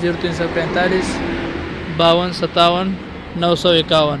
0345 52 57 951